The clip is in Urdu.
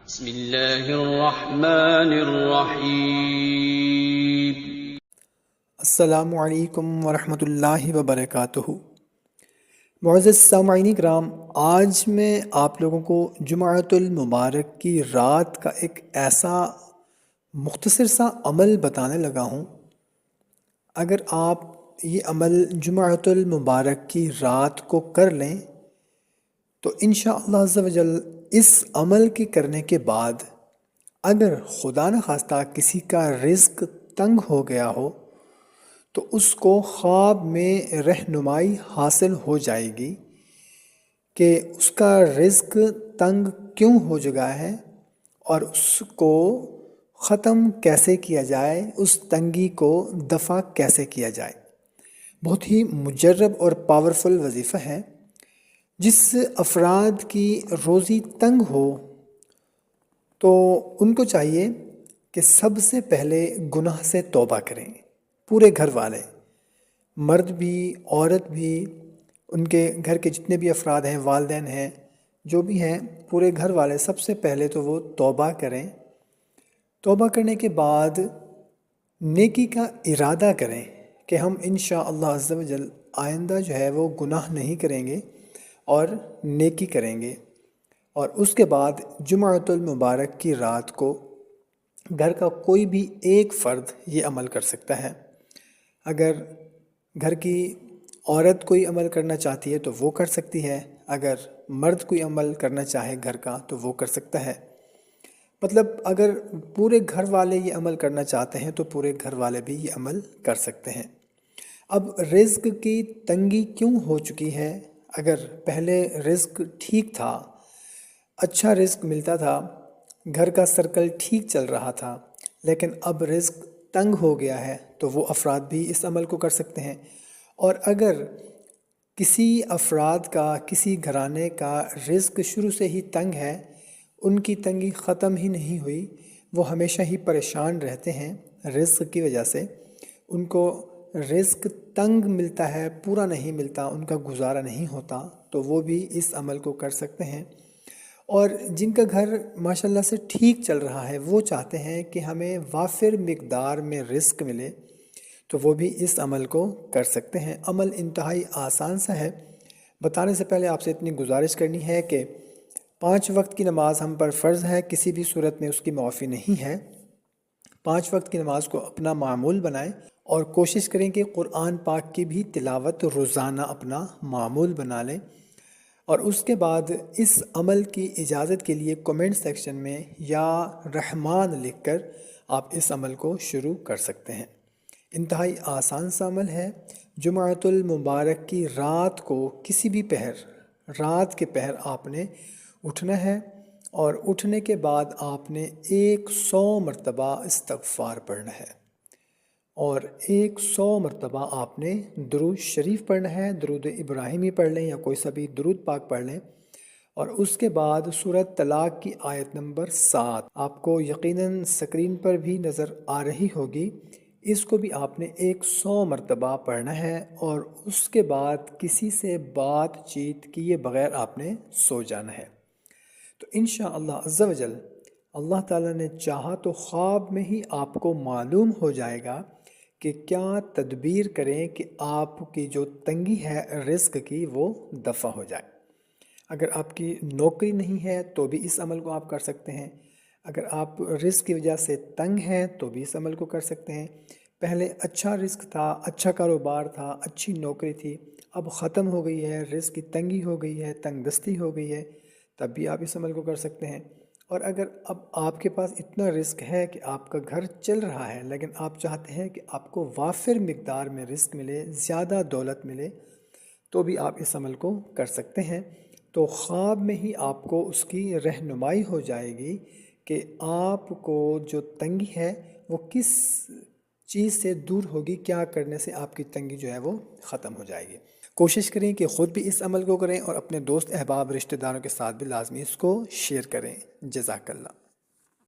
بسم اللہ الرحمن الرحیم۔ السلام علیکم ورحمۃ اللہ وبرکاتہ۔ معزز سامعین کرام، آج میں آپ لوگوں کو جمعۃ المبارک کی رات کا ایک ایسا مختصر سا عمل بتانے لگا ہوں۔ اگر آپ یہ عمل جمعۃ المبارک کی رات کو کر لیں تو انشاءاللہ عز و جل اس عمل کے کرنے کے بعد اگر خدا نخواستہ کسی کا رزق تنگ ہو گیا ہو تو اس کو خواب میں رہنمائی حاصل ہو جائے گی کہ اس کا رزق تنگ کیوں ہو چکا ہے اور اس کو ختم کیسے کیا جائے، اس تنگی کو دفع کیسے کیا جائے۔ بہت ہی مجرب اور پاورفل وظیفہ ہے۔ جس افراد کی روزی تنگ ہو تو ان کو چاہیے کہ سب سے پہلے گناہ سے توبہ کریں، پورے گھر والے، مرد بھی عورت بھی، ان کے گھر کے جتنے بھی افراد ہیں، والدین ہیں، جو بھی ہیں، پورے گھر والے سب سے پہلے تو وہ توبہ کریں۔ توبہ کرنے کے بعد نیکی کا ارادہ کریں کہ ہم انشاءاللہ عز و جل آئندہ جو ہے وہ گناہ نہیں کریں گے اور نیکی کریں گے۔ اور اس کے بعد جمعۃ المبارک کی رات کو گھر کا کوئی بھی ایک فرد یہ عمل کر سکتا ہے۔ اگر گھر کی عورت کوئی عمل کرنا چاہتی ہے تو وہ کر سکتی ہے، اگر مرد کوئی عمل کرنا چاہے گھر کا تو وہ کر سکتا ہے۔ مطلب اگر پورے گھر والے یہ عمل کرنا چاہتے ہیں تو پورے گھر والے بھی یہ عمل کر سکتے ہیں۔ اب رزق کی تنگی کیوں ہو چکی ہے؟ اگر پہلے رزق ٹھیک تھا، اچھا رزق ملتا تھا، گھر کا سرکل ٹھیک چل رہا تھا، لیکن اب رزق تنگ ہو گیا ہے تو وہ افراد بھی اس عمل کو کر سکتے ہیں۔ اور اگر کسی افراد کا، کسی گھرانے کا رزق شروع سے ہی تنگ ہے، ان کی تنگی ختم ہی نہیں ہوئی، وہ ہمیشہ ہی پریشان رہتے ہیں رزق کی وجہ سے، ان کو رزق تنگ ملتا ہے، پورا نہیں ملتا، ان کا گزارا نہیں ہوتا، تو وہ بھی اس عمل کو کر سکتے ہیں۔ اور جن کا گھر ماشاءاللہ سے ٹھیک چل رہا ہے، وہ چاہتے ہیں کہ ہمیں وافر مقدار میں رزق ملے، تو وہ بھی اس عمل کو کر سکتے ہیں۔ عمل انتہائی آسان سا ہے۔ بتانے سے پہلے آپ سے اتنی گزارش کرنی ہے کہ 5 وقت کی نماز ہم پر فرض ہے، کسی بھی صورت میں اس کی معافی نہیں ہے۔ 5 وقت کی نماز کو اپنا معمول بنائیں اور کوشش کریں کہ قرآن پاک کی بھی تلاوت روزانہ اپنا معمول بنا لیں۔ اور اس کے بعد اس عمل کی اجازت کے لیے کومنٹ سیکشن میں یا رحمان لکھ کر آپ اس عمل کو شروع کر سکتے ہیں۔ انتہائی آسان سا عمل ہے۔ جمعۃ المبارک کی رات کو کسی بھی پہر، رات کے پہر آپ نے اٹھنا ہے، اور اٹھنے کے بعد آپ نے 100 مرتبہ استغفار پڑھنا ہے، اور 100 مرتبہ آپ نے درود شریف پڑھنا ہے، درود ابراہیمی پڑھ لیں یا کوئی سا بھی درود پاک پڑھ لیں۔ اور اس کے بعد سورۃ طلاق کی آیت نمبر 7 آپ کو یقیناً سکرین پر بھی نظر آ رہی ہوگی، اس کو بھی آپ نے 100 مرتبہ پڑھنا ہے، اور اس کے بعد کسی سے بات چیت کیے بغیر آپ نے سو جانا ہے۔ تو انشاءاللہ عز و جل اللہ تعالیٰ نے چاہا تو خواب میں ہی آپ کو معلوم ہو جائے گا کہ کیا تدبیر کریں کہ آپ کی جو تنگی ہے رزق کی وہ دفع ہو جائے۔ اگر آپ کی نوکری نہیں ہے تو بھی اس عمل کو آپ کر سکتے ہیں۔ اگر آپ رزق کی وجہ سے تنگ ہیں تو بھی اس عمل کو کر سکتے ہیں۔ پہلے اچھا رزق تھا، اچھا کاروبار تھا، اچھی نوکری تھی، اب ختم ہو گئی ہے، رزق کی تنگی ہو گئی ہے، تنگ دستی ہو گئی ہے، تب بھی آپ اس عمل کو کر سکتے ہیں۔ اور اگر اب آپ کے پاس اتنا رزق ہے کہ آپ کا گھر چل رہا ہے، لیکن آپ چاہتے ہیں کہ آپ کو وافر مقدار میں رزق ملے، زیادہ دولت ملے، تو بھی آپ اس عمل کو کر سکتے ہیں۔ تو خواب میں ہی آپ کو اس کی رہنمائی ہو جائے گی کہ آپ کو جو تنگی ہے وہ کس چیز سے دور ہوگی، کیا کرنے سے آپ کی تنگی جو ہے وہ ختم ہو جائے گی۔ کوشش کریں کہ خود بھی اس عمل کو کریں اور اپنے دوست احباب رشتہ داروں کے ساتھ بھی لازمی اس کو شیئر کریں۔ جزاک اللہ۔